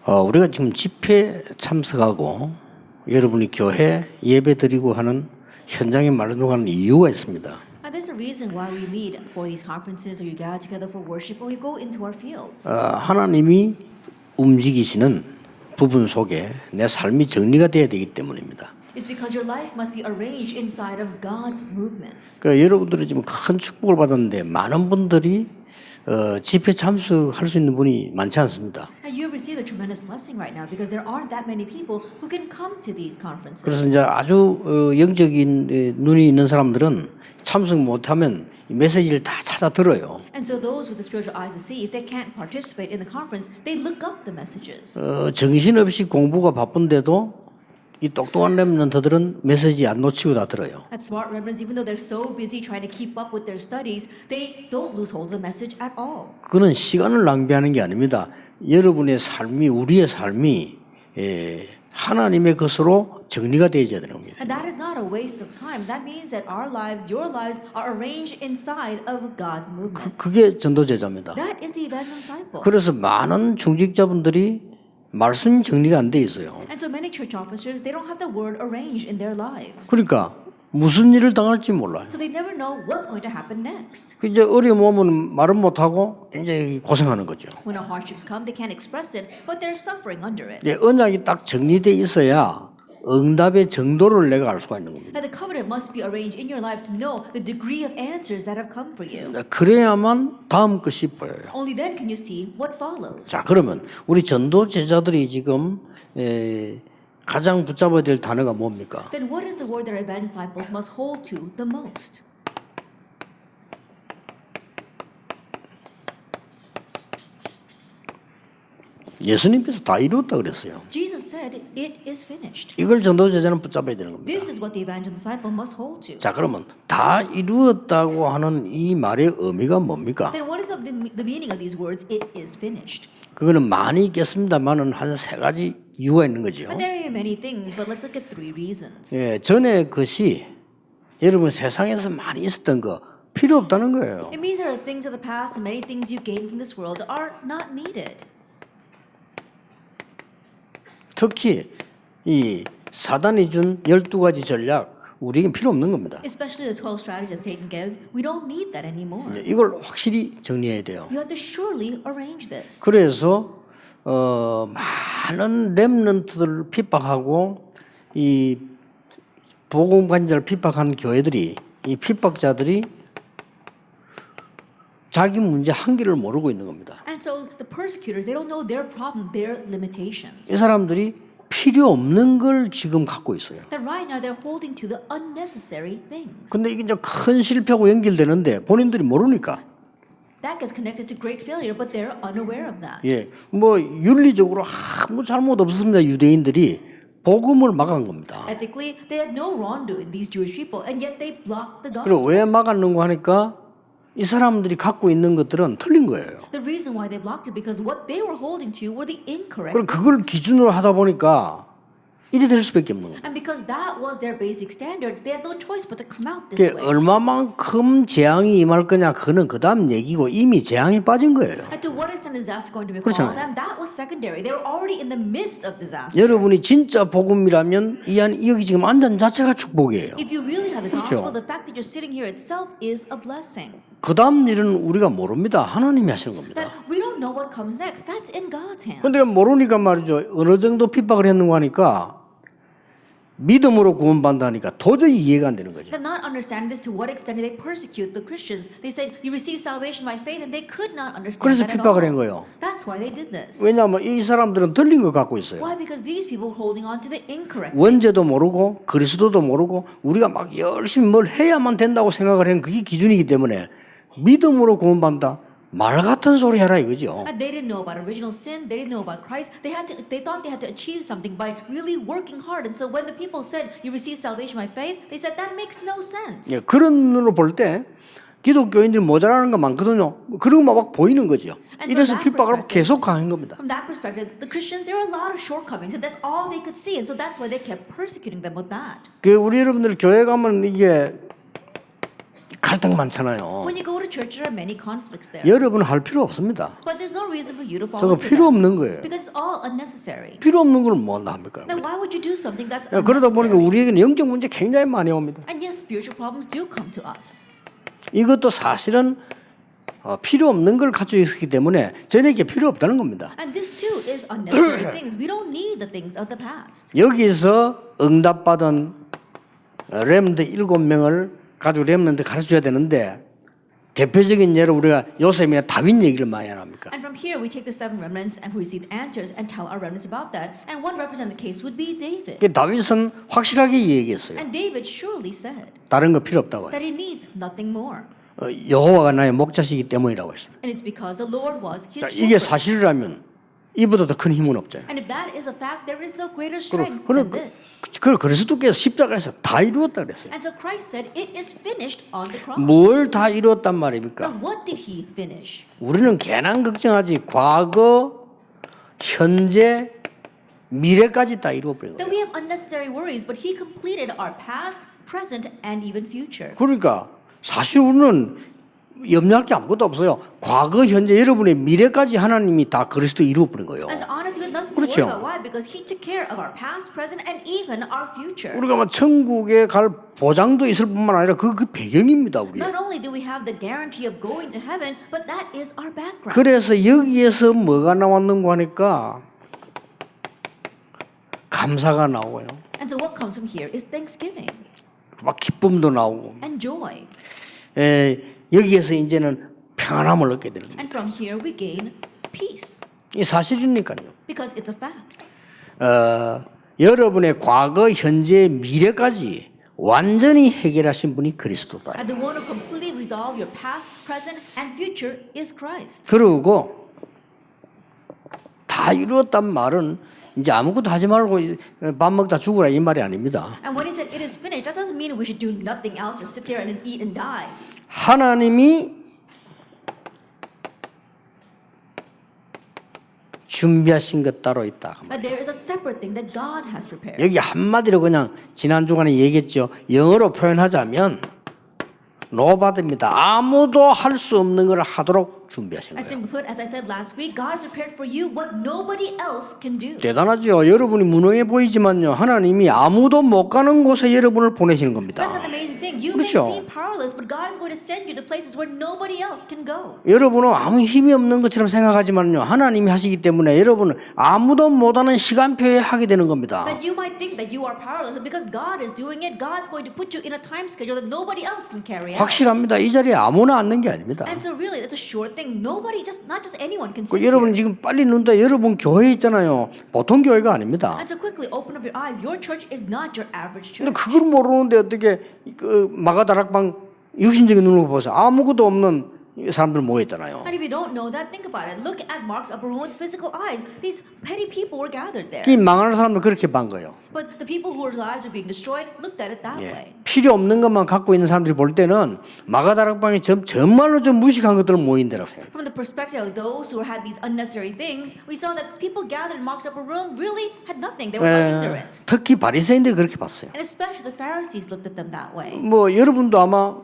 우리가 지금 집회 참석하고 여러분이 교회 예배 드리고 하는 현장에 마련하는 이유가 있습니다. And there's a reason why we meet for these conferences, or you gather together for worship, or we go into our fields. 하나님이 움직이시는 부분 속에 내 삶이 정리가 돼야 되기 때문입니다. It's because your life must be arranged inside of God's movements. 그러니까 여러분들이 지금 큰 축복을 받았는데 많은 분들이 집회 참석할 수 있는 분이 많지 않습니다. And you've received a tremendous blessing right now because there aren't that many people who can come to these conferences. 그래서 이제 아주 영적인 눈이 있는 사람들은 참석 못하면 메시지를 다 찾아 들어요. And so those with the spiritual eyes to see, if they can't participate in the conference, they look up the messages. 정신없이 공부가 바쁜데도 이 똑똑한 렘넌트들은 메시지 안 놓치고 다 들어요. And smart remnants, even though they're so busy trying to keep up with their studies, they don't lose hold of the message at all. 그는 시간을 낭비하는 게 아닙니다. 여러분의 삶이 우리의 삶이 하나님의 것으로 정리가 되어야 되는 겁니다. And that is not a waste of time. That means that our lives, your lives, are arranged inside of God's movement. 그게 전도제자입니다. That is the evangel disciple. 그래서 많은 중직자분들이 말씀이 정리가 안 돼 있어요. And so many church officers, they don't have the word arranged in their lives. 그러니까 무슨 일을 당할지 몰라요. So they never know what's going to happen next. 이제 어려움 오면 말은 못하고 굉장히 고생하는 거죠. When our hardships come, they can't express it, but they're suffering under it. 언약이 딱 정리돼 있어야 응답의 정도를 내가 알 수가 있는 겁니다. And the covenant must be arranged in your life to know the degree of answers that have come for you. 그래야만 다음 것이 보여요. Only then can you see what follows. 자, 그러면 우리 전도 제자들이 지금 가장 붙잡아야 될 단어가 뭡니까? Then what is the word that our evangel disciples must hold to the most? 예수님께서 다 이루었다 그랬어요. Jesus said, "It is finished." 이걸 전도 제자는 붙잡아야 되는 겁니다. This is what the evangel disciple must hold to. 자, 그러면 다 이루었다고 하는 이 말의 의미가 뭡니까? Then what is the meaning of these words? It is finished. 그거는 많이 있겠습니다만은 한 세 가지 이유가 있는 거죠. And there are many things, but let's look at three reasons. 전에 것이 여러분 세상에서 많이 있었던 거 필요 없다는 거예요. It means there are things of the past and many things you gain from this world are not needed. 특히 이 사단이 준 12가지 전략 우리에겐 필요 없는 겁니다. Especially the 12 strategies that Satan gave, we don't need that anymore. 이걸 확실히 정리해야 돼요. You have to surely arrange this. 그래서 많은 렘넌트들을 핍박하고 이 복음 관자를 핍박한 교회들이 이 핍박자들이 자기 문제 한계를 모르고 있는 겁니다. And so the persecutors, they don't know their problem, their limitations. 이 사람들이 필요 없는 걸 지금 갖고 있어요. That right now they're holding to the unnecessary things. 근데 이게 이제 큰 실패하고 연결되는데 본인들이 모르니까. That gets connected to great failure, but they're unaware of that. 뭐 윤리적으로 아무 잘못 없었습니다. 유대인들이 복음을 막은 겁니다. Ethically, they had no wrongdoing, these Jewish people, and yet they blocked the 그리고 gospel. 왜 막았는고 하니까 이 사람들이 갖고 있는 것들은 틀린 거예요. The reason why they blocked it because what they were holding to were the incorrect. 그럼 그걸 기준으로 하다 보니까 이리 될 수밖에 없는 거예요. And because that was their basic standard, they had no choice but to come out this 그게 way. 얼마만큼 재앙이 임할 거냐 그는 그 다음 얘기고 이미 재앙이 빠진 거예요. And to what extent is disaster going to befall 그렇잖아요. them? That was secondary. They were already in the midst of disaster. 여러분이 진짜 복음이라면 여기 지금 앉은 자체가 축복이에요. If you really have the 그렇죠. gospel, the fact that you're sitting here itself is a blessing. 그 다음 일은 우리가 모릅니다. 하나님이 하시는 겁니다. That we don't know what comes next. That's in God's hands. 근데 모르니까 말이죠. 어느 정도 핍박을 했는가 하니까 믿음으로 구원받다니까 도저히 이해가 안 되는 거죠. That not understanding this, to what extent did they persecute the Christians? They said, you receive salvation by faith, and they could not understand 그래서 that at 핍박을 한 all. 거예요. That's why they did this. 왜냐하면 이 사람들은 틀린 거 갖고 있어요. Why? Because these people were holding on to the incorrect 원죄도 things. 모르고 그리스도도 모르고 우리가 막 열심히 뭘 해야만 된다고 생각을 하는 그게 기준이기 때문에 믿음으로 구원받는다. 말 같은 소리 해라 이거죠. And they didn't know about original sin. They didn't know about Christ. They thought they had to achieve something by really working hard. And so when the people said, you receive salvation by faith, they said, that makes no sense. 그런 눈으로 볼 때 기독교인들이 모자라는 거 많거든요. 그런 거 막 보이는 거죠. 이래서 핍박을 계속 강한 겁니다. From that perspective, the Christians, there are a lot of shortcomings, and that's all they could see. And so that's why they kept persecuting them with that. 우리 여러분들 교회 가면 이게 갈등 많잖아요. When you go to church, there are many conflicts there. 여러분은 할 필요 없습니다. But there's no reason for you to fall 저거 into 필요 that. 없는 거예요. Because it's all unnecessary. 필요 없는 걸 뭐 합니까? Then why would you do something that's 그러다 보니까 unnecessary? 우리에게는 영적 문제 굉장히 많이 옵니다. And yes, spiritual problems do come to us. 이것도 사실은 필요 없는 걸 가지고 있기 때문에 저에게 필요 없다는 겁니다. And this too is unnecessary things. We don't need the things of the past. 여기서 응답받은 렘드 7명을 가지고 렘런트 가르쳐줘야 되는데 대표적인 예로 우리가 요셉이나 다윗 얘기를 많이 안 합니까? And from here, we take the 7 remnants and who received answers and tell our remnants about that. And one represent the case would be David. 다윗은 확실하게 얘기했어요. And David surely said 다른 거 필요 없다고. that he needs nothing more. 여호와가 나의 목자시기 때문이라고 했습니다. And it's because the Lord was his 자, 이게 shepherd. 사실이라면 이보다 더 큰 힘은 없죠. And if that is a fact, there is no greater strength than this. 그리스도께서 십자가에서 다 이루었다 그랬어요. And so Christ said, it is finished on the cross. 뭘 다 이루었단 말입니까? Now what did he finish? 우리는 괜한 걱정하지 과거, 현재, 미래까지 다 이루어버린 That 거예요. we have unnecessary worries, but he completed our past, present, and even future. 그러니까 사실 우리는 염려할 게 아무것도 없어요. 과거, 현재, 여러분의 미래까지 하나님이 다 그리스도 이루어버린 거예요. And so honestly, we have nothing to 그렇죠. worry about. Why? Because he took care of our past, present, and even our future. 우리가 막 천국에 갈 보장도 있을 뿐만 아니라 그 배경입니다. 우리. Not only do we have the guarantee of going to heaven, but that is our background. 그래서 여기에서 뭐가 나왔는가 하니까 감사가 나오고요. And so what comes from here is thanksgiving 막 기쁨도 나오고. and joy. 여기에서 이제는 평안함을 얻게 되는 거예요. And from here we gain peace 이 사실이니까요. because it's a fact. 여러분의 과거, 현재, 미래까지 완전히 해결하신 분이 그리스도다. And the one who completely resolve your past, present, and future is Christ. 그리고 다 이루었단 말은 이제 아무것도 하지 말고 밥 먹다 죽으라 이 말이 아닙니다. And when he said it is finished, that doesn't mean we should do nothing else, just sit there and eat and die. 하나님이 준비하신 것 따로 있다. But there is a separate thing that God has prepared. 여기 한마디로 그냥 지난 주간에 얘기했죠. 영어로 표현하자면 노바드입니다. 아무도 할 수 없는 걸 하도록 준비하신 As 거예요. simply put, as I said last week, God has prepared for you what nobody else can do. 대단하죠. 여러분이 무능해 보이지만요. 하나님이 아무도 못 가는 곳에 여러분을 보내시는 겁니다. That's an amazing thing. You 그렇죠. may seem powerless, but God is going to send you to places where nobody else can go. 여러분은 아무 힘이 없는 것처럼 생각하지만요. 하나님이 하시기 때문에 여러분은 아무도 못하는 시간표에 하게 되는 겁니다. That you might think that you are powerless, but because God is doing it, God's going to put you in a time schedule that nobody else can carry out. 확실합니다. 이 자리에 아무나 앉는 게 아닙니다. And so really, that's a sure thing. Nobody, not just anyone can 그 sit 여러분 here. 지금 빨리 눈다. 여러분 교회 있잖아요. 보통 교회가 아닙니다. And so quickly open up your eyes. Your church is not your average 근데 church. 그걸 모르는데 어떻게 그 마가다락방 육신적인 눈으로 보세요. 아무것도 없는 사람들 모여 있잖아요. And if you don't know that, think about it. Look at Mark's upper room with physical eyes. These petty people were gathered there. 이 망하는 사람들 그렇게 본 거예요. But the people whose lives are being destroyed looked at it that 예. way. 필요 없는 것만 갖고 있는 사람들이 볼 때는 마가다락방이 정말로 좀 무식한 것들을 모인 데라고 생각해요. From the perspective of those who had these unnecessary things, we saw that people gathered in Mark's upper room really had nothing. They were ignorant. 특히 바리새인들이 그렇게 봤어요. And especially the Pharisees looked at them that way. 뭐 여러분도 아마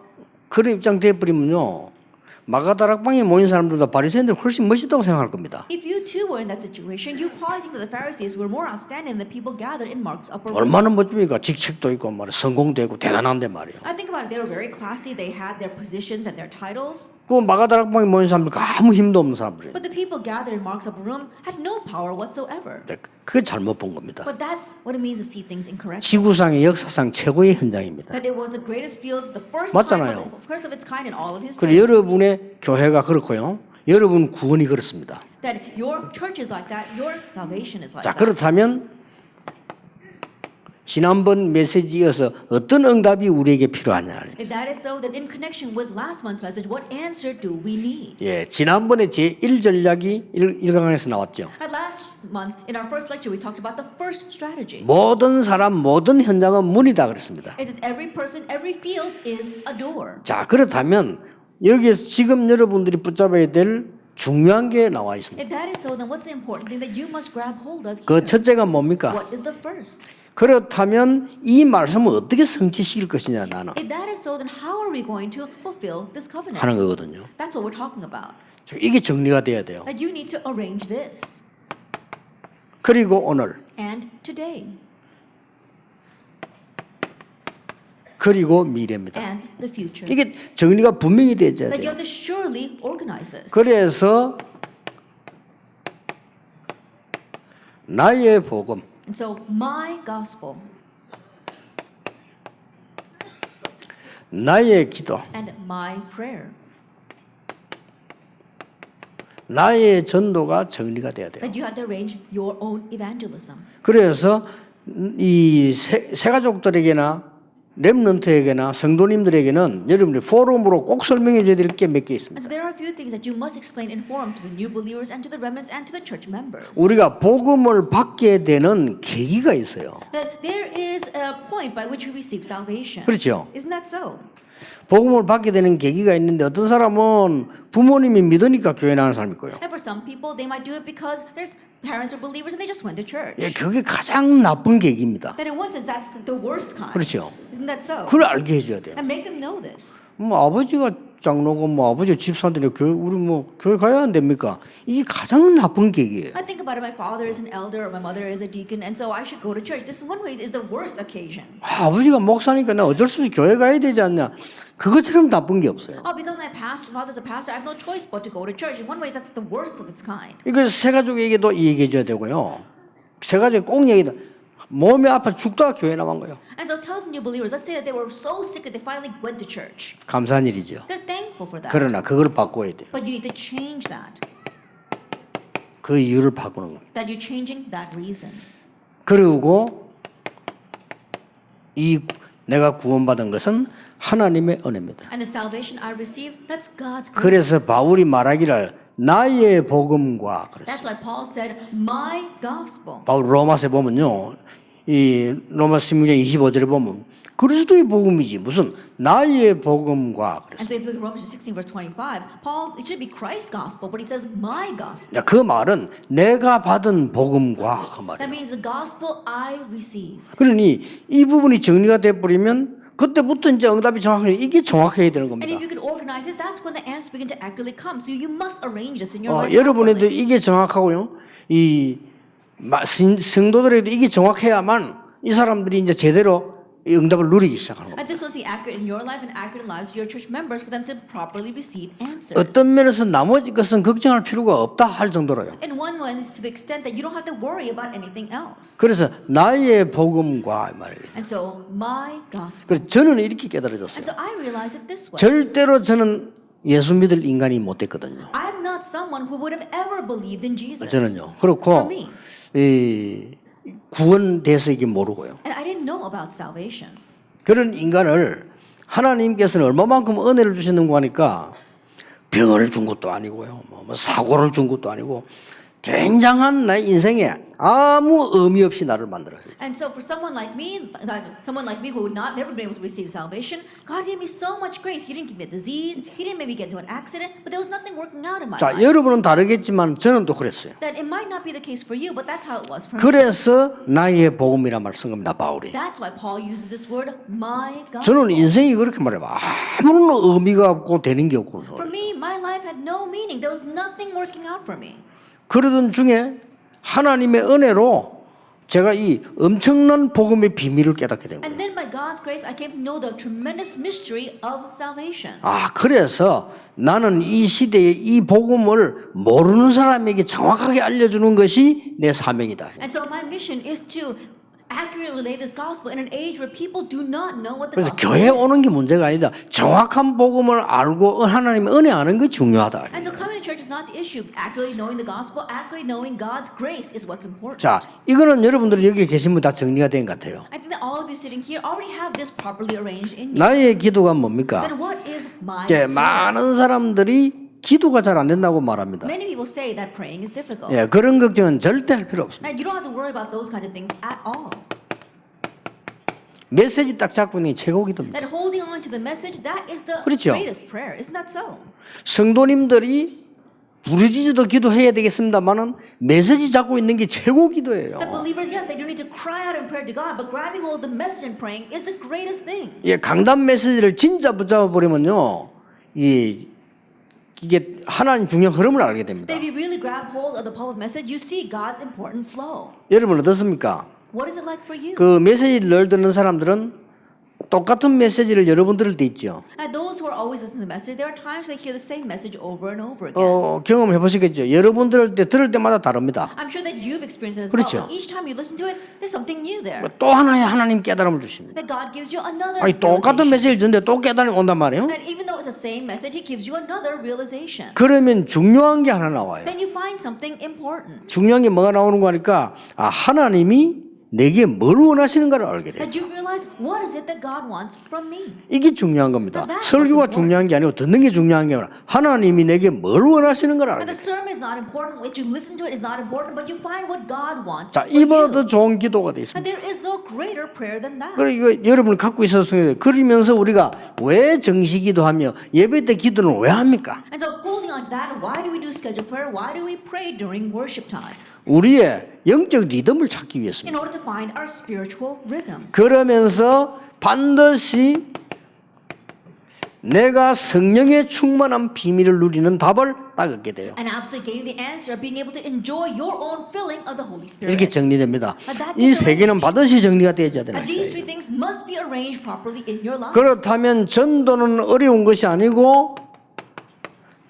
그런 입장 돼버리면요. 마가다락방에 모인 사람들보다 바리새인들이 훨씬 멋있다고 생각할 겁니다. If you too were in that situation, you probably think that the Pharisees were more outstanding than the people gathered in Mark's upper room. 얼마나 멋집니까? 직책도 있고 말이야. 성공도 있고 대단한데 말이에요. I think about it, they were very classy, they had their positions and their titles. 그 마가다락방에 모인 사람들 아무 힘도 없는 사람들이에요. But the people gathered in Mark's upper room had no power whatsoever. 그게 잘못 본 겁니다. But that's what it means to see things incorrectly. 지구상의 역사상 최고의 현장입니다. That it was the greatest field, the first 맞잖아요. first of its kind in all of 그리고 history. 여러분의 교회가 그렇고요. 여러분 구원이 그렇습니다. That your church is like that, your salvation is like 자, that. 그렇다면 지난번 메시지에 이어서 어떤 응답이 우리에게 필요하냐. If that is so, then in connection with last month's message, what answer do we need? 예, 지난번에 제1전략이 1강에서 나왔죠. At last month, in our first lecture, we talked about the first strategy. 모든 사람, 모든 현장은 문이다 그랬습니다. It is every person, every field is a door. 자, 그렇다면 여기에서 지금 여러분들이 붙잡아야 될 중요한 게 나와 있습니다. If that is so, then what's the important thing that you must grab hold of 그 here? 첫째가 뭡니까? What is the first? 그렇다면 이 말씀을 어떻게 성취시킬 것이냐 나는 If that is so, then how are we going to fulfill this covenant? 하는 거거든요. That's what we're talking about. 이게 정리가 돼야 돼요. That you need to arrange this. 그리고 오늘 And today. 그리고 미래입니다. And the future. 이게 정리가 분명히 돼야 That you 돼요. have to surely organize this. 그래서 나의 복음, And so my gospel 나의 기도, and my prayer. 나의 전도가 정리가 돼야 돼요. That you have to arrange your own evangelism. 그래서 이 세가족들에게나 렘넌트에게나 성도님들에게는 여러분이 포럼으로 꼭 설명해 줘야 될 게 몇 개 And 있습니다. so there are a few things that you must explain in forum to the new believers and to the remnants and to the church members. 우리가 복음을 받게 되는 계기가 있어요. That there is a point by which we receive salvation. 그렇죠. Isn't that so? 복음을 받게 되는 계기가 있는데 어떤 사람은 부모님이 믿으니까 교회 나가는 사람이 있고요. And for some people, they might do it because their parents are believers and they just went to church. 예, 그게 가장 나쁜 계기입니다. Then in one sense, that's the worst kind. 그렇죠. Isn't that so? 그걸 알게 해줘야 돼요. And make them know this. 뭐 아버지가 장로고 뭐 아버지가 집사인데 교회 우리 뭐 교회 가야 안 됩니까? 이게 가장 나쁜 계기예요. I think about it, my father is an elder or my mother is a deacon and so I should go to church. This in one way is the worst occasion. 아버지가 목사니까 내가 어쩔 수 없이 교회 가야 되지 않냐? 그것처럼 나쁜 게 없어요. Oh, because my father's a pastor, I have no choice but to go to church. In one way, that's the worst of its kind. 이거 세가족에게도 얘기해 줘야 되고요. 세가족에 꼭 얘기다. 몸이 아파 죽다가 교회 나간 거예요. And so tell the new believers, let's say that they were so sick that they finally went to church. 감사한 일이죠. They're thankful for that. 그러나 그걸 바꿔야 돼요. But you need to change that. 그 이유를 바꾸는 거예요. That you're changing that reason. 그리고 이 내가 구원받은 것은 하나님의 은혜입니다. And the salvation I received, that's God's grace. 그래서 바울이 말하기를 나의 복음과 That's 그랬어요. why Paul said, my gospel. 바울 로마서에 보면요. 이 로마서 16장 25절에 보면 그리스도의 복음이지 무슨 나의 복음과 And 그랬어요. so if you look at Romans 16 verse 25, Paul, it should be Christ's gospel, but he says my gospel. 그 말은 내가 받은 복음과 그 That 말이에요. means the gospel I received. 그러니 이 부분이 정리가 돼 버리면 그때부터 이제 응답이 정확해 이게 정확해야 되는 And 겁니다. if you could organize this, that's when the answers begin to accurately come. So you must arrange this in your life. 여러분에도 properly. 이게 정확하고요. 이 성도들에도 이게 정확해야만 이 사람들이 이제 제대로 이 응답을 누리기 시작하는 겁니다. And this must be accurate in your life and accurate in lives of your church members for them to properly receive answers. 어떤 면에서 나머지 것은 걱정할 필요가 없다 할 정도로요. In one way, to the extent that you don't have to worry about anything else. 그래서 나의 복음과 말이에요. And so, my gospel. 그래서 저는 이렇게 And 깨달아졌어요. so I realized it this way. 절대로 저는 예수 믿을 인간이 못 됐거든요. I'm not someone who would have ever believed in Jesus. 저는요. For 그렇고 me. 이 구원돼서 이게 모르고요. And I didn't know about salvation. 그런 인간을 하나님께서는 얼마만큼 은혜를 주시는가 하니까 병을 준 것도 아니고요. 뭐 사고를 준 것도 아니고 굉장한 나의 인생에 아무 의미 없이 나를 만들었어요. And so for someone like me who would never been able to receive salvation, God gave me so much grace. He didn't give me a disease. He didn't make me get into an accident. But there was nothing working out in my 자, life. 여러분은 다르겠지만 저는 또 그랬어요. That it might not be the case for you, but that's how it was for me. 그래서 나의 복음이란 말을 쓴 겁니다, 바울이. That's why Paul uses this word, my gospel. 저는 인생이 그렇게 말해봐. 아무런 의미가 없고 되는 게 없고. For me, my life had no meaning. There was nothing working out for me. 그러던 중에 하나님의 은혜로 제가 이 엄청난 복음의 비밀을 깨닫게 된 거예요. And then by God's grace, I came to know the tremendous mystery of salvation. 그래서 나는 이 시대에 이 복음을 모르는 사람에게 정확하게 알려주는 것이 내 사명이다. And so my mission is to accurately relay this gospel in an age where people do not know what the 그래서 gospel 교회 is. 오는 게 문제가 아니다. 정확한 복음을 알고 하나님의 은혜 아는 게 중요하다. And so coming to church is not the issue. Accurately knowing the gospel, accurately knowing God's grace is what's important. 자, 이거는 여러분들이 여기 계신 분 다 정리가 된 것 같아요. I think that all of you sitting here already have this properly arranged in you. 나의 기도가 뭡니까? Then what is my 이제 prayer? 많은 사람들이 기도가 잘 안 된다고 말합니다. Many people say that praying is difficult. 예, 그런 걱정은 절대 할 필요 없습니다. And you don't have to worry about those kinds of things at all. 메시지 딱 잡고 있는 게 최고 기도입니다. That holding on to the message, that is the 그렇죠. greatest prayer. Isn't that so? 성도님들이 부르짖어도 기도해야 되겠습니다만은 메시지 잡고 있는 게 최고 기도예요. That believers, yes, they do need to cry out in prayer to God, but grabbing hold of the message and praying is the greatest thing. 예, 강단 메시지를 진짜 붙잡아 버리면요, 이게 하나님 중요한 흐름을 알게 됩니다. If you really grab hold of the public message, you see God's important flow. 여러분 어떻습니까? What is it like for you? 그 메시지를 늘 듣는 사람들은 똑같은 메시지를 여러 번 들을 때 있죠. And those who are always listening to the message, there are times they hear the same message over and over again. 경험해 보시겠죠. 여러분 들을 때마다 다릅니다. I'm sure that you've experienced it as 그렇죠. well. But each time you listen to it, there's something new there. 또 하나의 하나님 깨달음을 주십니다. That God gives you another 아니 똑같은 realization. 메시지를 듣는데 또 깨달음이 온단 말이에요. And even though it's the same message, He gives you another realization. 그러면 중요한 게 하나 나와요. Then you find something important. 중요한 게 뭐가 나오는 거니까 하나님이 내게 뭘 원하시는가를 알게 돼요. That you realize, what is it that God wants from me? 이게 중요한 겁니다. That's 설교가 what's important. 중요한 게 아니고 듣는 게 중요한 게 아니라 하나님이 내게 뭘 원하시는가를 알게 And the 돼요. sermon is not important. What you listen to it is not important, but you find what God wants 자, for 이보다 더 you. 좋은 기도가 되어 있습니다. And there is no greater prayer than that. 그리고 이거 여러분을 갖고 있어서 그러면서 우리가 왜 정시기도하며 예배 때 기도는 왜 합니까? And so holding on to that, why do we do scheduled prayer? Why do we pray during worship time? 우리의 영적 리듬을 찾기 위해서입니다. In order to find our spiritual rhythm. 그러면서 반드시 내가 성령의 충만한 비밀을 누리는 답을 딱 얻게 돼요. And absolutely getting the answer of being able to enjoy your own filling of the Holy Spirit. 이렇게 정리됩니다. that 이 gets 세 개는 반드시 정리가 되어야 되는 And these 것이에요. three things must be arranged properly in your life. 그렇다면 전도는 어려운 것이 아니고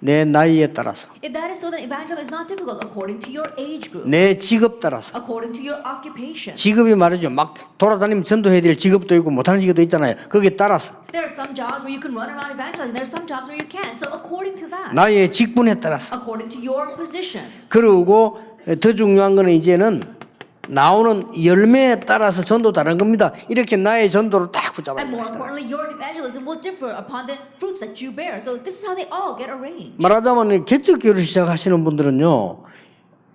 내 나이에 따라서, If that is so, then evangelism is not difficult according to your age group, 내 직업 따라서. according to your occupation. 직업이 말이죠. 막 돌아다니면 전도해야 될 직업도 있고 못하는 직업도 있잖아요. 거기에 따라서 There are some jobs where you can run around evangelizing. There are some jobs where you can't. So according to that, 나의 직분에 따라서. according to your position. 그리고 더 중요한 거는 이제는 나오는 열매에 따라서 전도 다른 겁니다. 이렇게 나의 전도를 딱 붙잡아야 And more 됩니다. importantly, your evangelism will differ upon the fruits that you bear. So this is how they all get arranged. 말하자면 개척교회를 시작하시는 분들은요,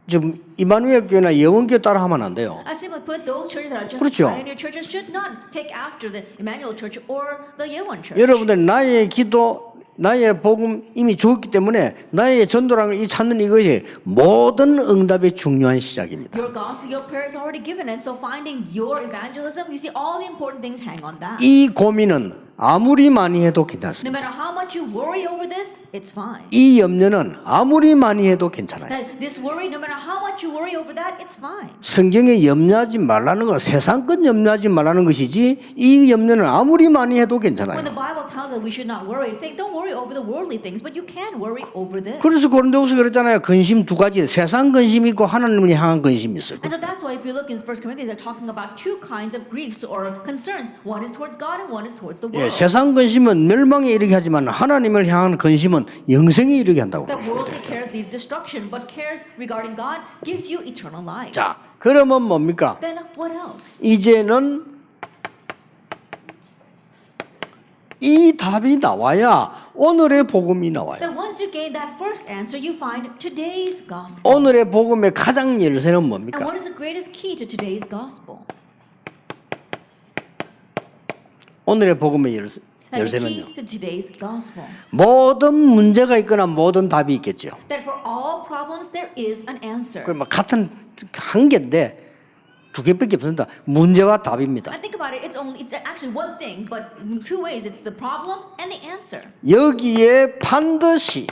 지금 이마누엘 교회나 예원교회 따라 하면 안 돼요. I simply put those churches that are just 그렇죠. pioneer churches should not take after the Emmanuel Church or the Yeowon Church. 여러분들 나의 기도, 나의 복음 이미 주었기 때문에 나의 전도라는 이 찾는 이것이 모든 응답의 중요한 시작입니다. Your gospel, your prayer is already given, and so finding your evangelism, you see all the important things hang on that. 이 고민은 아무리 많이 해도 No 괜찮습니다. matter how much you worry over this, it's fine. 이 염려는 아무리 많이 해도 괜찮아요. That this worry, no matter how much you worry over that, it's fine. 성경에 염려하지 말라는 건 세상 것 염려하지 말라는 것이지 이 염려는 아무리 많이 해도 괜찮아요. When the Bible tells us we should not worry, it's saying don't worry over the worldly things, but you can worry over this. 그래서 고린도후서 그랬잖아요. 근심 두 가지, 세상 근심이 있고 하나님을 향한 근심이 있어요. And so that's why if you look in 1 Corinthians, they're talking about two kinds of griefs or concerns. One is towards God and one is towards the 예, world. 세상 근심은 멸망에 이르게 하지만 하나님을 향한 근심은 영생에 이르게 한다고. That worldly cares lead to destruction, but cares regarding God gives you eternal life. 자, 그러면 뭡니까? Then what else? 이제는 이 답이 나와야 오늘의 복음이 나와요. Then once you gain that first answer, you find today's gospel. 오늘의 복음의 가장 열쇠는 And 뭡니까? what is the greatest key to today's gospel? 오늘의 복음의 That the 열쇠는요. key to today's gospel. 모든 문제가 있거나 모든 답이 있겠죠. That for all problems there is an answer. 그럼 같은 한 개인데 두 개밖에 없습니다. 문제와 답입니다. And think about it, it's actually one thing, but in two ways. It's the problem and the answer. 여기에 반드시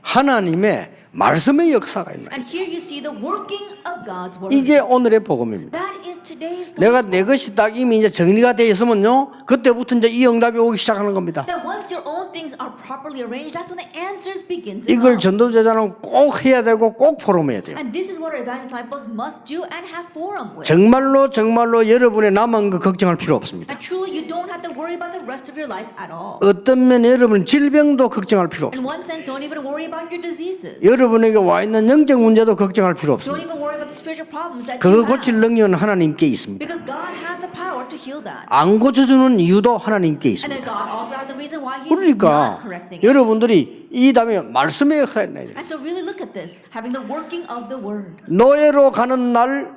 하나님의 말씀의 역사가 있는. And here you see the working of God's word. 이게 오늘의 복음입니다. That is today's 내가 gospel. 내 것이 딱 이미 이제 정리가 되어 있으면요, 그때부터 이제 이 응답이 오기 시작하는 겁니다. That once your own things are properly arranged, that's when the answers begin to 이걸 come. 전도제자는 꼭 해야 되고 꼭 포럼해야 돼요. And this is what our evangelist disciples must do and have forum with. 정말로 여러분의 남은 거 걱정할 필요 없습니다. And truly, you don't have to worry about the rest of your life at all. 어떤 면에 여러분 질병도 걱정할 필요 없습니다. In one sense, don't even worry about your diseases. 여러분에게 와 있는 영적 문제도 걱정할 필요 Don't 없습니다. even worry about the spiritual problems that 그거 you 고칠 have. 능력은 하나님께 있습니다. Because God has the power to heal that. 안 고쳐주는 이유도 하나님께 And 있습니다. then God also has a reason why He's 그러니까 not correcting it. 여러분들이 이 다음에 말씀의 역할이 나요. And so really look at this, having the working of the word. 노예로 가는 날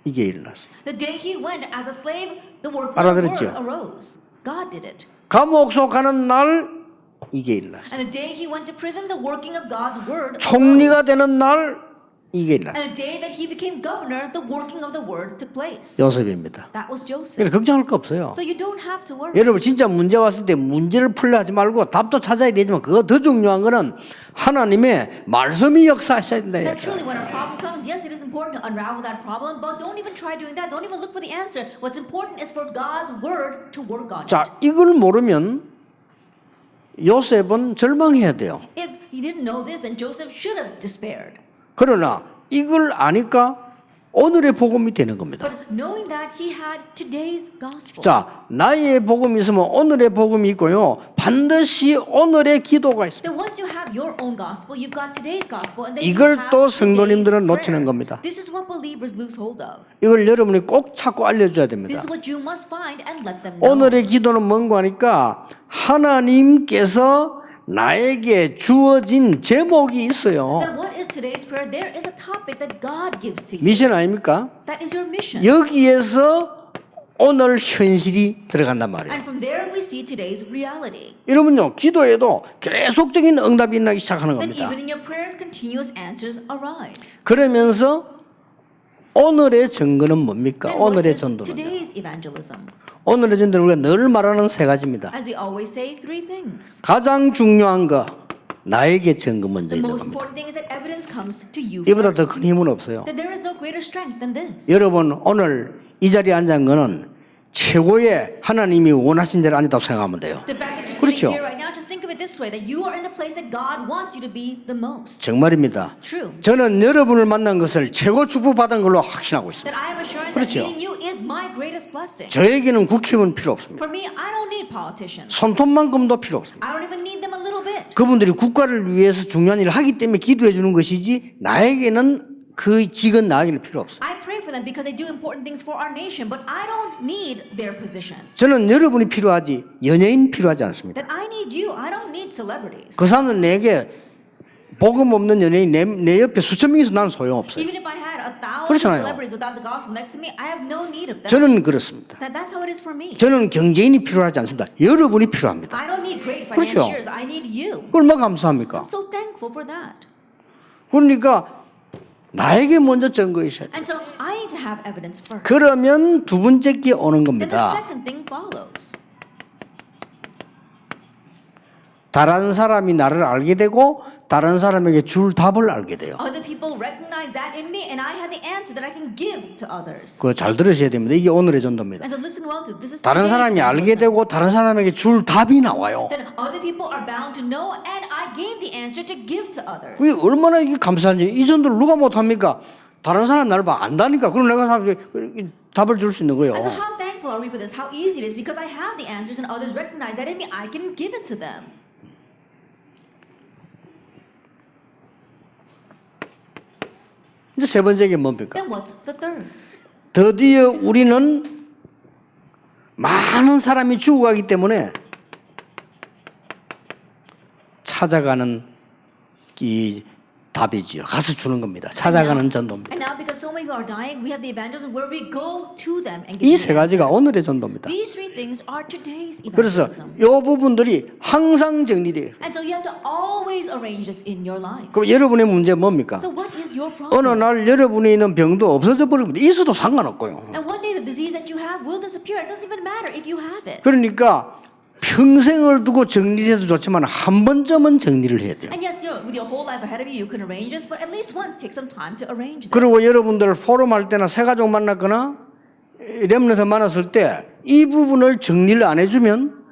이게 일어났어요. The day he went as a slave, the work of the 알아들었죠? word arose. God did it. 감옥소 가는 날 이게 일어났어요. And the day he went to prison, the working of God's word 총리가 arose. 되는 날 이게 일어났어요. And the day that he became governor, the working of the word took place. 요셉입니다. That was Joseph. 그래서 걱정할 거 없어요. So you don't have to worry. 여러분 진짜 문제 왔을 때 문제를 풀려 하지 말고 답도 찾아야 되지만 그거 더 중요한 거는 하나님의 말씀이 역사하셔야 된다. That truly, when a problem comes, yes, it is important to unravel that problem, but don't even try doing that. Don't even look for the answer. What's important is for God's word to work on 자, it. 이걸 모르면 요셉은 절망해야 돼요. If he didn't know this, then Joseph should have despaired. 그러나 이걸 아니까 오늘의 복음이 되는 겁니다. But knowing that, he had today's gospel. 자, 나의 복음이 있으면 오늘의 복음이 있고요. 반드시 오늘의 기도가 있습니다. Then once you have your own gospel, you've got today's gospel, and then 이걸 you have 또 today's 성도님들은 prayer. 놓치는 겁니다. This is what believers lose hold of. 이걸 여러분이 꼭 찾고 알려줘야 됩니다. This is what you must find and let them know. 오늘의 기도는 뭔가 하니까 하나님께서 나에게 주어진 제목이 있어요. Then what is today's prayer? There is a topic that God gives to you. 미션 아닙니까? That is your mission. 여기에서 오늘 현실이 들어간단 말이에요. And from there we see today's reality. 여러분요, 기도에도 계속적인 응답이 나기 시작하는 Then 겁니다. even in your prayers, continuous answers arise. 그러면서 오늘의 증거는 뭡니까? Then what 오늘의 is 전도는 today's evangelism? 오늘의 전도는 우리가 늘 말하는 세 가지입니다. As we always say, three things. 가장 중요한 거, 나에게 증거 먼저 The 있는 most 겁니다. important thing is that evidence comes to you 이보다 더 first. 큰 힘은 없어요. That there is no greater strength than this. 여러분 오늘 이 자리에 앉은 거는 최고의 하나님이 원하신 자리에 앉았다고 생각하면 돼요. The fact that you're 그렇죠. sitting here right now, just think of it this way: that you are in the place that God wants you to be the most. 정말입니다. True. 저는 여러분을 만난 것을 최고 축복받은 걸로 확신하고 있습니다. That I have assurance 그렇죠. that meeting you is my greatest blessing. 저에게는 국회의원 필요 없습니다. For me, I don't need politicians. 손톱만큼도 필요 없습니다. I don't even need them a little bit. 그분들이 국가를 위해서 중요한 일을 하기 때문에 기도해 주는 것이지 나에게는 그 직은 나에게는 필요 없어요. I pray for them because they do important things for our nation, but I don't need their position. 저는 여러분이 필요하지 연예인 필요하지 않습니다. That I need you. I don't need celebrities. 그 사람은 내게 복음 없는 연예인 내 옆에 수천 명이 있어도 나는 소용없어요. Even if I had 1,000 그렇잖아요. celebrities without the gospel next to me, I have no need of them. 저는 그렇습니다. That's how it is for me. 저는 경제인이 필요하지 않습니다. 여러분이 필요합니다. I don't need great 그렇죠. financiers. I need you. 얼마나 감사합니까? I'm so thankful for that. 그러니까 나에게 먼저 증거 있어야 돼. And so I need to have evidence first. 그러면 두 번째 게 오는 Then the 겁니다. second thing follows. 다른 사람이 나를 알게 되고 다른 사람에게 줄 답을 알게 돼요. Other people recognize that in me, and I have the answer that I can give to others. 그거 잘 들으셔야 됩니다. 이게 오늘의 전도입니다. And so listen well to this. Is 다른 today's 사람이 알게 evangelism. 되고 다른 사람에게 줄 답이 나와요. Then other people are bound to know, and I gain the answer to give to others. 이게 얼마나 이게 감사한지. 이 전도를 누가 못합니까? 다른 사람 나를 봐 안다니까. 그럼 내가 답을 줄 수 있는 거예요. And so how thankful are we for this? How easy it is because I have the answers, and others recognize that in me. I can give it to them. 이제 세 번째 게 뭡니까? Then what's the third? 드디어 우리는 많은 사람이 죽어가기 때문에 찾아가는 이 답이지요. 가서 주는 겁니다. 찾아가는 전도입니다. And now, because so many people are dying, we have the evangelism where we go to them and give 이 them 세 the 가지가 answer. 오늘의 전도입니다. These three things are today's 그래서 evangelism. 이 부분들이 항상 정리돼요. And so you have to always arrange this in your life. 그럼 여러분의 문제 뭡니까? So what is your 어느 problem? 날 여러분이 있는 병도 없어져 버립니다. 있어도 상관없고요. And one day the disease that you have will disappear. It doesn't even matter if you have it. 그러니까 평생을 두고 정리해도 좋지만 한 번쯤은 정리를 해야 돼요. And yes, with your whole life ahead of you, you can arrange this, but at least once take some time to arrange this. 그리고 여러분들 포럼 할 때나 새가족 만났거나 렘넌트 만났을 때 이 부분을 정리를 안 해주면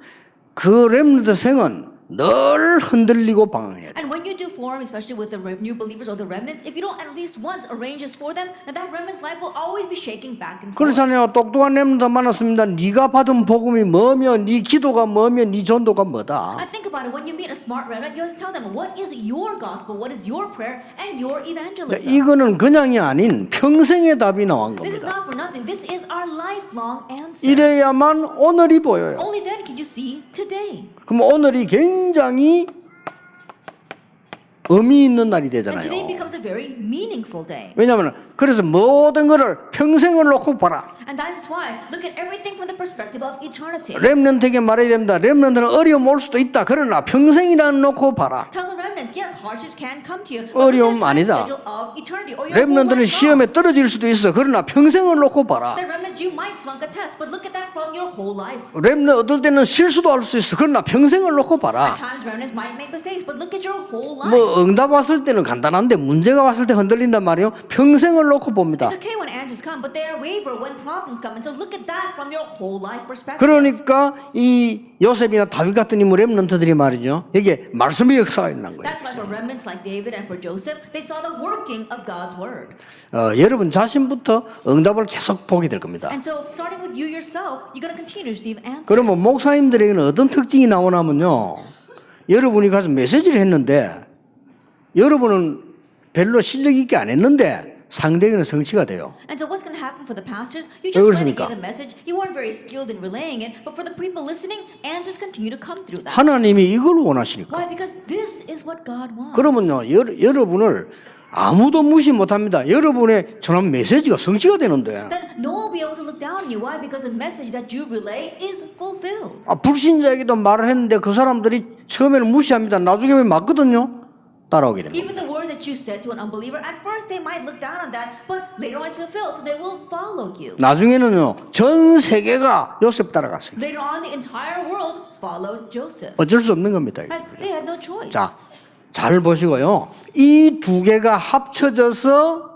그 렘넌트 생은 늘 흔들리고 방황해야 돼요. And when you do forum, especially with the new believers or the remnants, if you don't at least once arrange this for them, then that remnant's life will always be shaking back and forth. 그렇잖아요. 똑똑한 렘넌트 만났습니다. 네가 받은 복음이 뭐며 네 기도가 뭐며 네 전도가 뭐다. And think about it. When you meet a smart remnant, you have to tell them what is your gospel, what is your prayer, and your evangelism. 이거는 그냥이 아닌 평생의 답이 나온 This is 겁니다. not for nothing. This is our lifelong answer. 이래야만 오늘이 보여요. Only then can you see today. 그럼 오늘이 굉장히 의미 있는 날이 And today 되잖아요. becomes a very meaningful day. 왜냐하면 그래서 모든 것을 평생을 놓고 봐라. And that is why look at everything from the perspective of eternity. 렘넌트에게 말해야 됩니다. 렘넌트는 어려움 올 수도 있다. 그러나 평생이라는 놓고 봐라. Tell the remnants, yes, hardships can come to you. But look at 어려움 the time 아니다. schedule of eternity, or your whole 렘넌트는 life 시험에 long. 떨어질 수도 있어. 그러나 평생을 놓고 봐라. The remnants, you might flunk a test, but look at that from your whole life. 렘넌트 어떨 때는 실수도 할 수 있어. 그러나 평생을 놓고 봐라. At times, remnants might make mistakes, but look at your whole life. 뭐 응답 왔을 때는 간단한데 문제가 왔을 때 흔들린단 말이에요. 평생을 놓고 봅니다. It's okay when answers come, but they are waver when problems come. And so look at that from your whole life perspective. 그러니까 이 요셉이나 다윗 같은 인물 렘넌트들이 말이죠. 이게 말씀의 역사가 있는 거예요. That's why for remnants like David and for Joseph, they saw the working of God's word. 여러분 자신부터 응답을 계속 보게 될 겁니다. And so starting with you yourself, you're going to continue to receive answers. 그러면 목사님들에게는 어떤 특징이 나오냐면요. 여러분이 가서 메시지를 했는데 여러분은 별로 실력 있게 안 했는데 상대에게는 성취가 돼요. And so what's going to happen for the pastors? You 왜 just went and 그렇습니까? gave the message. You weren't very skilled in relaying it, but for the people listening, answers continue to come through that. 하나님이 이걸 원하시니까. Why? Because this is what God wants. 그러면요, 여러분을 아무도 무시 못합니다. 여러분의 전한 메시지가 성취가 되는데. Then no one will be able to look down on you. Why? Because the message that you relay is fulfilled. 불신자에게도 말을 했는데 그 사람들이 처음에는 무시합니다. 나중에 왜 맞거든요. 따라오게 됩니다. Even the words that you said to an unbeliever, at first they might look down on that, but later on it's fulfilled, so they will follow you. 나중에는요, 전 세계가 요셉 따라갔어요. Later on, the entire world followed Joseph. 어쩔 수 없는 겁니다. And they had no choice. 자, 잘 보시고요. 이 두 개가 합쳐져서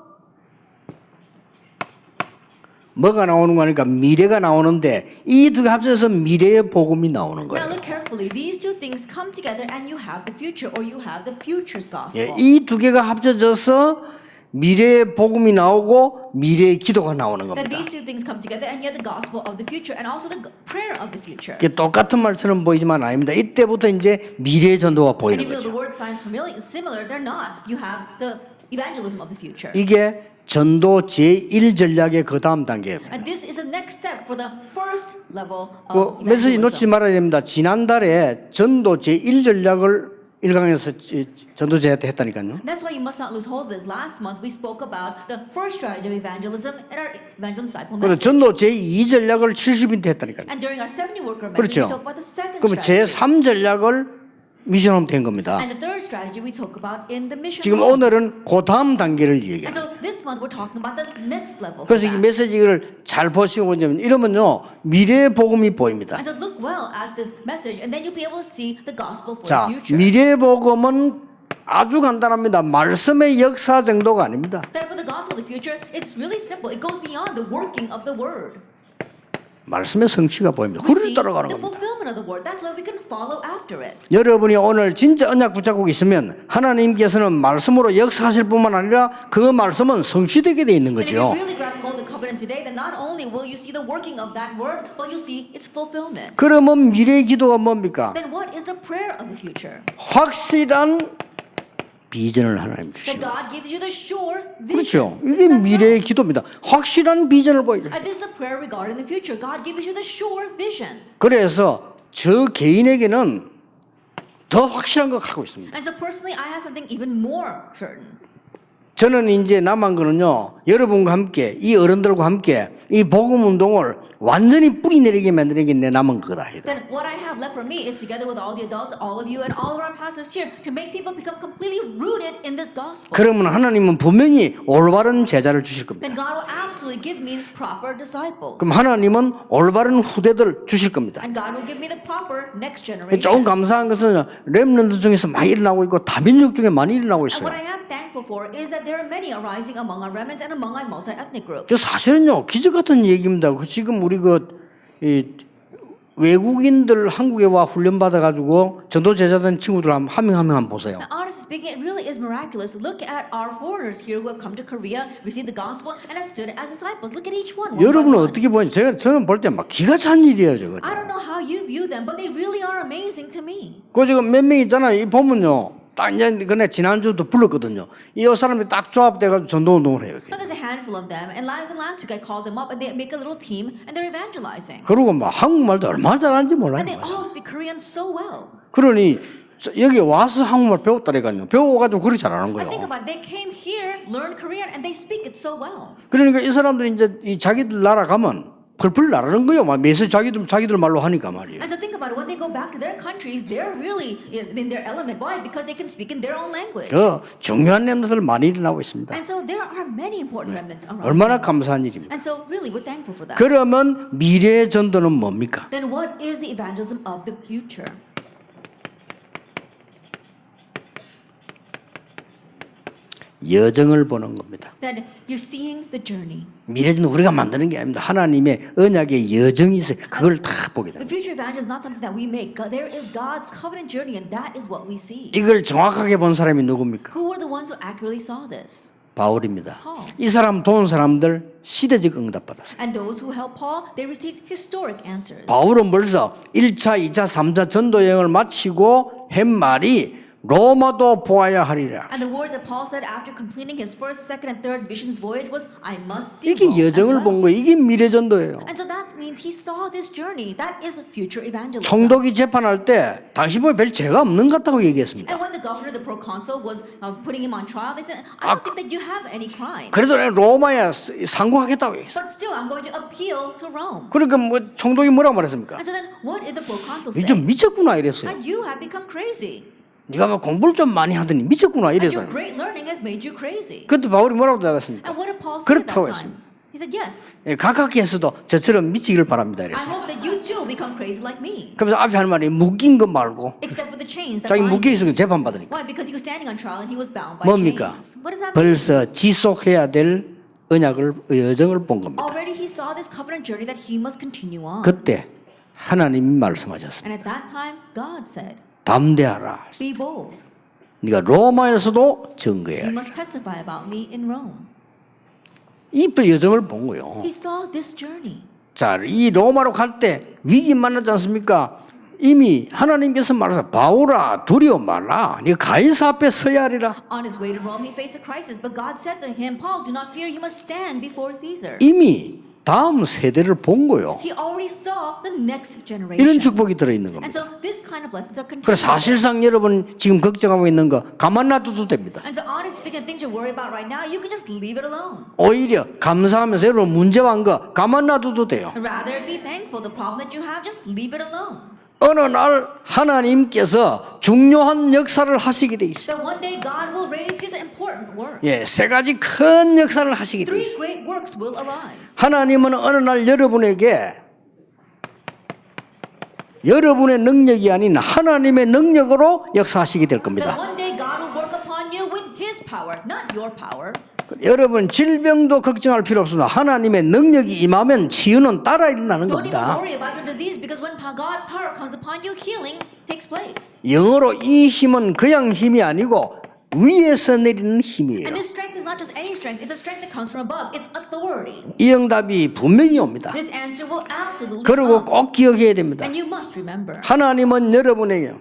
뭐가 나오는 거니까 미래가 나오는데 이 두 개 합쳐져서 미래의 복음이 나오는 Now 거예요. look carefully. These two things come together and you have the future, or you have the future's gospel. 이 두 개가 합쳐져서 미래의 복음이 나오고 미래의 기도가 나오는 That 겁니다. these two things come together and you have the gospel of the future and also the prayer of the future. 이게 똑같은 말처럼 보이지만 아닙니다. 이때부터 이제 미래의 전도가 And 보이는 even though the 거죠. word sounds similar, they're not. You have the evangelism of the future. 이게 전도 제1전략의 그 다음 단계입니다. And this is the next step for the first level 그 of 메시지 놓치지 evangelism. 말아야 됩니다. 지난달에 전도 제1전략을 1강에서 전도제한테 했다니까요. That's why you must not lose hold of this. Last month we spoke about the first strategy of evangelism in our evangelist disciple 그리고 message. 전도 제2전략을 70인 때 했다니까요. And during our 70 worker message, 그렇죠. we talked about the second 그럼 strategy. 제3전략을 미션홈 된 겁니다. And the third strategy we talk about in the mission. 지금 home. 오늘은 그 다음 단계를 And 얘기해요. so this month we're talking about the next level. for 그래서 이 that. 메시지를 잘 보시고 이러면요 미래의 복음이 보입니다. And so look well at this message, and then you'll be able to see the gospel for 자, the future. 미래의 복음은 아주 간단합니다. 말씀의 역사 정도가 아닙니다. Then for the gospel of the future, it's really simple. It goes beyond the working of the word. 말씀의 성취가 보입니다. We 그를 see 따라가는 the 겁니다. fulfillment of the word. That's why we can follow after it. 여러분이 오늘 진짜 언약 붙잡고 있으면 하나님께서는 말씀으로 역사하실 뿐만 아니라 그 말씀은 성취되게 돼 있는 And if 거죠. you're really grabbing hold of the covenant today, then not only will you see the working of that word, but you'll see its fulfillment. 그러면 미래의 기도가 뭡니까? Then what is the prayer of the future? 확실한 비전을 하나님 That 주시고 God gives you the sure vision. 그렇죠. 이게 Isn't that 미래의 so? 기도입니다. 확실한 비전을 보여줘요. And this is the prayer regarding the future. God gives you the sure vision. 그래서 저 개인에게는 더 확실한 거 갖고 있습니다. And so personally, I have something even more certain. 저는 이제 남은 거는요, 여러분과 함께, 이 어른들과 함께 이 복음 운동을 완전히 뿌리 내리게 만드는 게 내 남은 거다. Then what I have left for me is together with all the adults, all of you, and all of our pastors here to make people become completely rooted in this gospel. 그러면 하나님은 분명히 올바른 제자를 주실 겁니다. Then God will absolutely give me proper disciples. 그럼 하나님은 올바른 후대들 주실 겁니다. And God will give me the proper next 조금 generation. 감사한 것은 렘넌트 중에서 많이 일어나고 있고 다민족 중에 많이 일어나고 And 있어요. what I am thankful for is that there are many arising among our remnants and among our multi-ethnic groups. 저 사실은요 기적 같은 얘기입니다. 지금 우리 이 외국인들 한국에 와 훈련 받아가지고 전도 제자된 친구들 한 명 한번 보세요. Now, honestly speaking, it really is miraculous. Look at our foreigners here who have come to Korea, received the gospel, and have stood as disciples. Look at each one. by 여러분은 one. 어떻게 보니 저는 볼 때 막 기가 찬 일이에요, 저거. I don't know how you view them, but they really are amazing to me. 그 지금 몇 명 있잖아요. 이 보면요. 딱 이제 그네 지난주도 불렀거든요. 이 사람이 딱 조합돼가지고 전도 운동을 해요. Now, there's a handful of them, and even last week I called them up, and they make a little team, and they're evangelizing. 그리고 막 한국말도 얼마나 잘하는지 몰라요. And they all speak Korean so well. 그러니 여기 와서 한국말 배웠다니까요. 배워가지고 그렇게 잘하는 And think 거예요. about it. They came here, learned Korean, and they speak it so well. 그러니까 이 사람들이 이제 이 자기들 나라 가면 펄펄 나르는 거예요. 막 매서 자기들 말로 하니까 말이에요. And so think about it. When they go back to their countries, they're really in their element. Why? Because they can speak in their own language. 그 중요한 렘넌트들 많이 일어나고 있습니다. And so there are many important remnants around. 얼마나 감사한 일입니다. And so really, we're thankful for that. 그러면 미래의 전도는 뭡니까? Then what is the evangelism of the future? 여정을 보는 겁니다. Then you're seeing the journey. 미래는 우리가 만드는 게 아닙니다. 하나님의 언약의 여정이 있어요. 그걸 다 보게 The 됩니다. future evangelism is not something that we make. There is God's covenant journey, and that is what we see. 이걸 정확하게 본 사람이 누굽니까? Who were the ones who accurately saw this? 바울입니다. Paul. 이 사람 도운 사람들 시대적 응답 받았어요. And those who helped Paul, they received historic answers. 바울은 벌써 1차, 2차, 3차 전도 여행을 마치고 한 말이 로마도 보아야 하리라. And the words that Paul said after completing his first, second, and third missions voyage was, "I must see 이게 Rome as 여정을 well." 본 거예요. 이게 미래 전도예요. And so that means he saw this journey. That is future evangelism. 총독이 재판할 때 당신 보면 별 죄가 없는 것 같다고 얘기했습니다. And when the governor, the proconsul, was putting him on trial, they said, "I don't think that you have any crime, 그래도 내가 로마에 상고하겠다고 했어요. but still, I'm going to appeal to Rome." 그러니까 뭐 총독이 뭐라고 말했습니까? And so then, what did the proconsul 니 say? 좀 미쳤구나 이랬어요. And you have become crazy. 네가 뭐 공부를 좀 많이 하더니 미쳤구나 And 이래서. your great learning has made you crazy. 그때 바울이 뭐라고 대답했습니까? And what did Paul say at that 그렇다고 time? 했습니다. He said, "Yes. 예, 각각께서도 저처럼 미치기를 바랍니다. I 이래서. hope that you too become crazy like me." 그래서 앞에 하는 말이 묶인 것 말고 Except for the chains that 자기 bind 묶여 him. 있으니까 재판 받으니까. Why? Because he was standing on trial and he was bound by 뭡니까? chains. What does that mean? 벌써 지속해야 될 여정을 본 겁니다. Already he saw this covenant journey that he must continue on. 그때 하나님이 말씀하셨습니다. And at that time, God said, 담대하라. "Be bold. 네가 로마에서도 You 증거해야 돼. must testify about me in Rome." 이 여정을 본 거예요. He saw this journey. 자, 이 로마로 갈 때 위기 만나지 않습니까? 이미 하나님께서 말하사 바울아 두려워 말라. 네가 가이사 앞에 서야 하리라. On his way to Rome, he faced a crisis, but God said to him, "Paul, do not fear. You must stand before Caesar." 이미 다음 세대를 본 거예요. He already saw the next 이런 generation. 축복이 들어있는 And 겁니다. so this kind of blessings are 그래서 continuous. 사실상 여러분 지금 걱정하고 있는 거 가만 놔둬도 됩니다. And so honestly speaking, things you're worried about right now, you can just leave it alone. 오히려 감사하면서 여러분 문제 왔는 거 가만 놔둬도 돼요. Rather be thankful. The problem that you have, just leave it alone. 어느 날 하나님께서 중요한 역사를 하시게 돼 있어요. That one day God will raise his important works. 예, 세 가지 큰 역사를 하시게 돼 Three 있어요. great works will arise. 하나님은 어느 날 여러분에게 여러분의 능력이 아닌 하나님의 능력으로 역사하시게 될 That 겁니다. one day God will work upon you with his power, not your power. 여러분 질병도 걱정할 필요 없습니다. 하나님의 능력이 임하면 치유는 따라 일어나는 Don't even 겁니다. worry about your disease because when God's power comes upon you, healing takes place. 영어로 이 힘은 그냥 힘이 아니고 위에서 내리는 힘이에요. And this strength is not just any strength, it's a strength that comes from above. It's authority. 이 응답이 분명히 옵니다. This answer will absolutely 그리고 come. 꼭 기억해야 됩니다. And you must remember 하나님은 여러분에게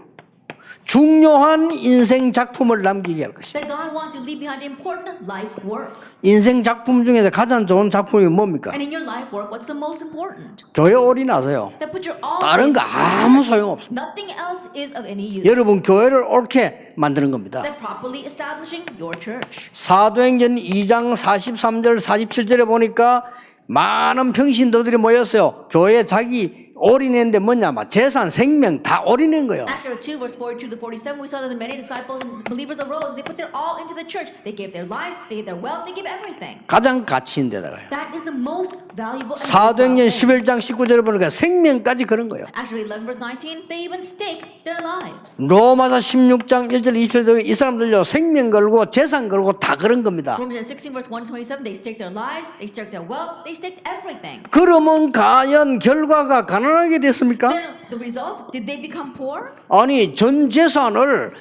중요한 인생 작품을 남기게 할 것이다. that God wants you to leave behind important life work. 인생 작품 중에서 가장 좋은 작품이 뭡니까? And in your life work, what's the most important? 교회 올인하세요. That put your all 다른 거 faith in 아무 God. 소용없습니다. Nothing else is of any use. 여러분 교회를 옳게 만드는 겁니다. That properly establishing your church. 사도행전 2장 43절 47절에 보니까 많은 평신도들이 모였어요. 교회 자기 올인했는데 뭐냐, 막 재산, 생명 다 올인한 거예요. Acts 2 verse 42 to 47, we saw that the many disciples and believers arose. They put their all into the church. They gave their lives, they gave their wealth, they gave everything. 가장 가치 있는 데다가요. That is the most valuable. and 사도행전 worthwhile thing. 11장 19절에 보니까 생명까지 그런 거예요. Actually, 11 verse 19, they even staked their lives. 로마서 16장 1절 20절에 이 사람들요 생명 걸고 재산 걸고 다 그런 겁니다. Romans 16 verse 1 to 27, they staked their lives, they staked their wealth, they staked everything. 그러면 과연 결과가 가난하게 됐습니까? Then the results, did they become poor? 아니 전 재산을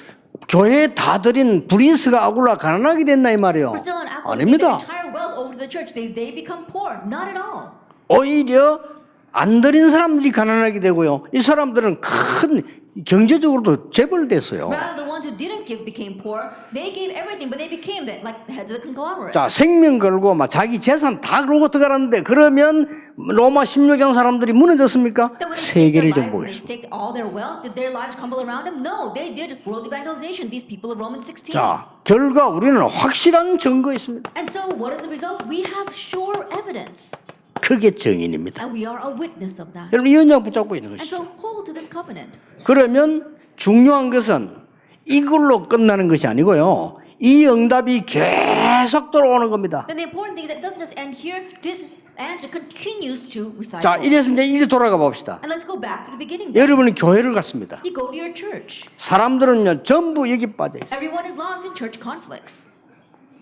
교회에 다 드린 브린스가 아굴라 가난하게 됐나 이 말이에요. Priscilla and Aquila gave their 아닙니다. entire wealth over to the church. Did they become poor? Not at all. 오히려 안 드린 사람들이 가난하게 되고요. 이 사람들은 큰 경제적으로도 재벌됐어요. Rather, the ones who didn't give became poor. They gave everything, but they became like the heads of the conglomerates. 자, 생명 걸고 막 자기 재산 다 걸고 들어가는데 그러면 로마 16장 사람들이 무너졌습니까? Then when they 세계를 staked their lives, when they 정복했습니다. staked all their wealth, did their lives crumble around them? No, they did world evangelization. These people of Romans 16. 자, 결과 우리는 확실한 증거 있습니다. And so, what is the result? We have sure evidence, 그게 증인입니다. and we are a witness of that. 여러분 이 언약 붙잡고 있는 And 것이죠. so, hold to this covenant. 그러면 중요한 것은 이걸로 끝나는 것이 아니고요. 이 응답이 계속 돌아오는 겁니다. Then the important thing is that it doesn't just end here. This answer continues to 자, recycle. 이래서 이제 이리 돌아가 봅시다. And let's go back to the beginning. 여러분은 교회를 갔습니다. You go to your church. 사람들은요 전부 여기 빠져 있어요. Everyone is lost in church conflicts.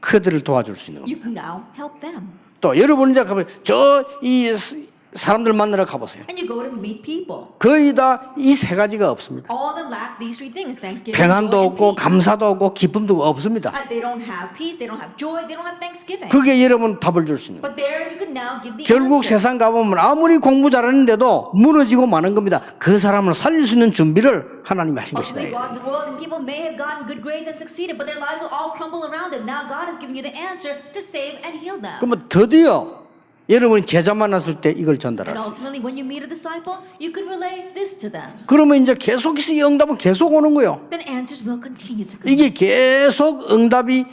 그들을 도와줄 수 있는 겁니다. You can now help them. 또 여러분 이제 가보세요. 저이 사람들 만나러 가보세요. And you go to meet people. 거의 다 이 세 가지가 없습니다. All of them lack these three things: thanksgiving, 평안도 joy, and 없고 peace. 감사도 없고 기쁨도 없습니다. They don't have peace. They don't have joy. They don't have thanksgiving. 그게 여러분 답을 줄 수 있는 거예요. But there you can now give the 결국 answer. 세상 가보면 아무리 공부 잘하는데도 무너지고 마는 겁니다. 그 사람을 살릴 수 있는 준비를 하나님이 하신 것이다. Ultimately, God in the world and people may have gotten good grades and succeeded, but their lives will all crumble around them. Now God has given you the answer to save and heal them. 그러면 드디어 여러분이 제자 만났을 때 이걸 And 전달할 수 있어요. ultimately, when you meet a disciple, you could relay this to them. 그러면 이제 계속해서 이 응답은 계속 오는 거예요. Then answers will continue to come. 이게 계속 응답이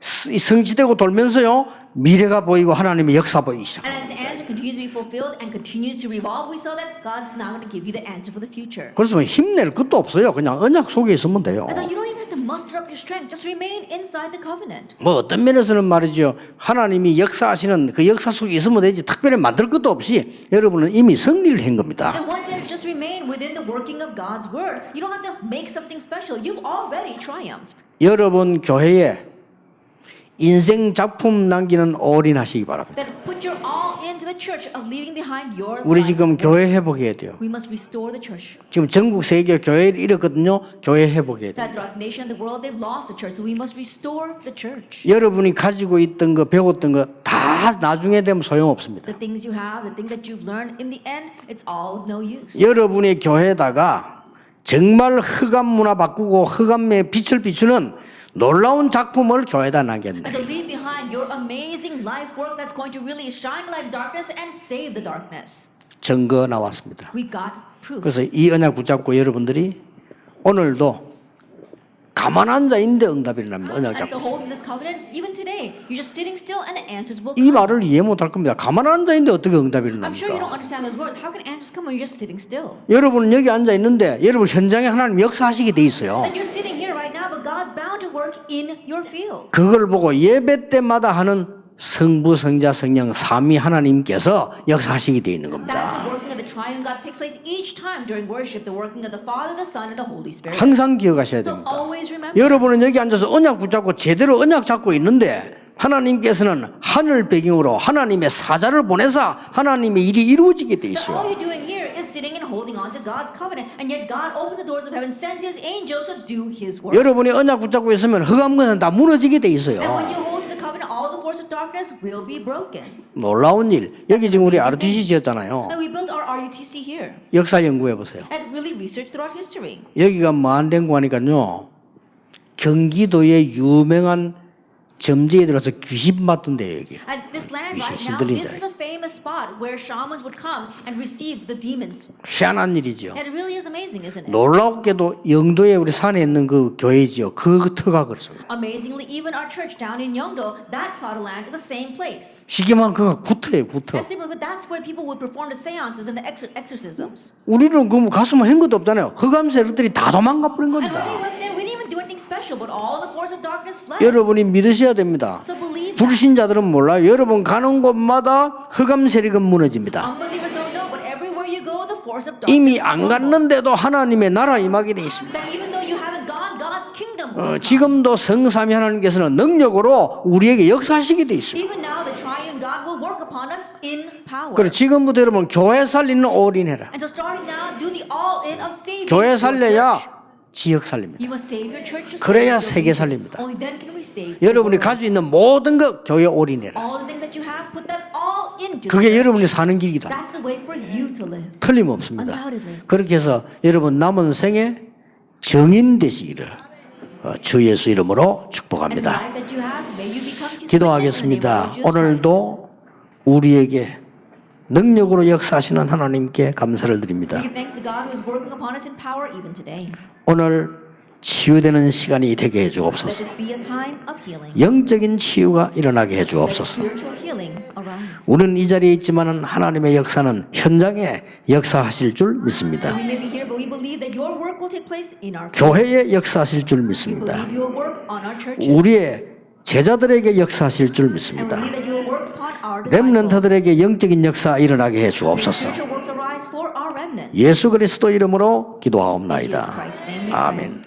성취되고 돌면서요 미래가 보이고 하나님의 역사 보이기 시작. And as the answer continues to be fulfilled and continues to revolve, we saw that God's now going to give you the answer for the future. 그래서 뭐 힘낼 것도 없어요. 그냥 언약 속에 있으면 돼요. And so you don't even have to muster up your strength. Just remain inside the covenant. 뭐 어떤 면에서는 말이죠. 하나님이 역사하시는 그 역사 속에 있으면 되지 특별히 만들 것도 없이 여러분은 이미 승리를 한 겁니다. In one sense, just remain within the working of God's word. You don't have to make something special. You've already triumphed. 여러분 교회에 인생 작품 남기는 올인하시기 바랍니다. Then put your all into the church of leaving behind your 우리 life. 지금 교회 회복해야 돼요. We must restore the church. 지금 전국 세계 교회를 잃었거든요. 교회 회복해야 돼요. That throughout the nation and the world, they've lost the church. So we must restore the church. 여러분이 가지고 있던 거 배웠던 거 다 나중에 되면 소용없습니다. The things you have, the things that you've learned, in the end, it's all of no use. 여러분의 교회에다가 정말 흑암 문화 바꾸고 흑암의 빛을 비추는 놀라운 작품을 교회에다 남겼네. And to leave behind your amazing life work that's going to really shine light in darkness and save the darkness. 증거 나왔습니다. We got proof. 그래서 이 언약 붙잡고 여러분들이 오늘도 가만 앉아 있는데 응답이 일어납니다. 언약 And so 잡고. holding this covenant, even today, you're just sitting still and the answers will 이 come. 말을 이해 못할 겁니다. 가만 앉아 있는데 어떻게 응답이 I'm sure you don't 일어납니까? understand those words. How can answers come when you're just sitting still? 여러분은 여기 앉아 있는데 여러분 현장에 하나님 역사하시게 돼 있어요. And you're sitting here right now, but God's bound to work in your field. 그걸 보고 예배 때마다 하는 성부, 성자, 성령 삼위 하나님께서 역사하시게 돼 있는 That's 겁니다. the working of the triune God takes place each time during worship, the working of the Father, the Son, and the Holy Spirit. 항상 기억하셔야 So 됩니다. always remember. 여러분은 여기 앉아서 언약 붙잡고 제대로 언약 잡고 있는데 하나님께서는 하늘 배경으로 하나님의 사자를 보내사 하나님의 일이 이루어지게 돼 That all 있어요. you're doing here is sitting and holding on to God's covenant, and yet God opened the doors of heaven, sends His angels to do His work. 여러분이 언약 붙잡고 있으면 흑암권은 다 무너지게 돼 있어요. And when you hold to the covenant, all the force of darkness will be broken. 놀라운 일. 여기 지금 우리 RTC 지었잖아요. And we built our RUTC here 역사 연구해 보세요. and really researched throughout history. 여기가 뭐안 된 거니까요. 경기도의 유명한 점지에 들어서 귀신 맞던데 여기. And this land right 귀신 now, 들린다. this is a famous spot where shamans would come and receive the demons. 희한한 일이죠. And it really is amazing, isn't it? 놀랍게도 영도에 우리 산에 있는 그 교회지요. 그 터가 그렇습니다. Amazingly, even our church down in Yeongdo, that plot of land is the same place. 시기만 그가 구터예요, 구터. And simply, but that's where people would perform the seances and the exorcisms. 우리는 그 가슴은 한 것도 없잖아요. 흑암 세력들이 다 도망가 버린 And when we 겁니다. went there, we didn't even do anything special, but all the force of darkness fled. 여러분이 믿으셔야 됩니다. So believe that. 불신자들은 몰라요. 여러분 가는 곳마다 흑암 세력은 무너집니다. Unbelievers don't know, but everywhere you go, the force of darkness 이미 will 안 crumble. 갔는데도 하나님의 나라 임하게 돼 있습니다. That even though you haven't gone, God's kingdom will come. 지금도 성삼위 하나님께서는 능력으로 우리에게 역사하시게 돼 있어요. Even now, the triune God will work upon us in power. 그래 지금부터 여러분 교회 살리는 올인해라. And so starting now, do the all-in of saving 교회 your 살려야 church. 지역 살립니다. You must save your church to 그래야 save 세계 your 살립니다. Only then can we save the 여러분이 world. 가지고 있는 모든 것 교회 올인해라. All the things that you have, put that all into the 그게 church. 여러분이 사는 길이다. That's the way for you to live. 틀림없습니다. Undoubtedly. 그렇게 해서 여러분 남은 생에 증인 되시기를 주 예수 이름으로 And the 축복합니다. life that you have, may you become his witness in the name 기도하겠습니다. of Jesus Christ. 오늘도 우리에게 능력으로 역사하시는 하나님께 감사를 드립니다. We give thanks to God who is working upon us in power even today. 오늘 치유되는 시간이 되게 해 Let 주옵소서. this be a time of healing. 영적인 치유가 일어나게 해 Let 주옵소서. spiritual healing arise. 우리는 이 자리에 있지만은 하나님의 역사는 현장에 역사하실 줄 믿습니다. We may be here, but we believe that your work will take place in our 교회에 역사하실 줄 We 믿습니다. believe you will work on our churches. 우리의 제자들에게 역사하실 줄 And we 믿습니다. believe that you will work upon our disciples. 렘넌트들에게 영적인 역사 일어나게 해 May 주옵소서. spiritual works arise for our remnants. 예수 그리스도 이름으로 In Jesus 기도하옵나이다. Christ's name we pray. 아멘.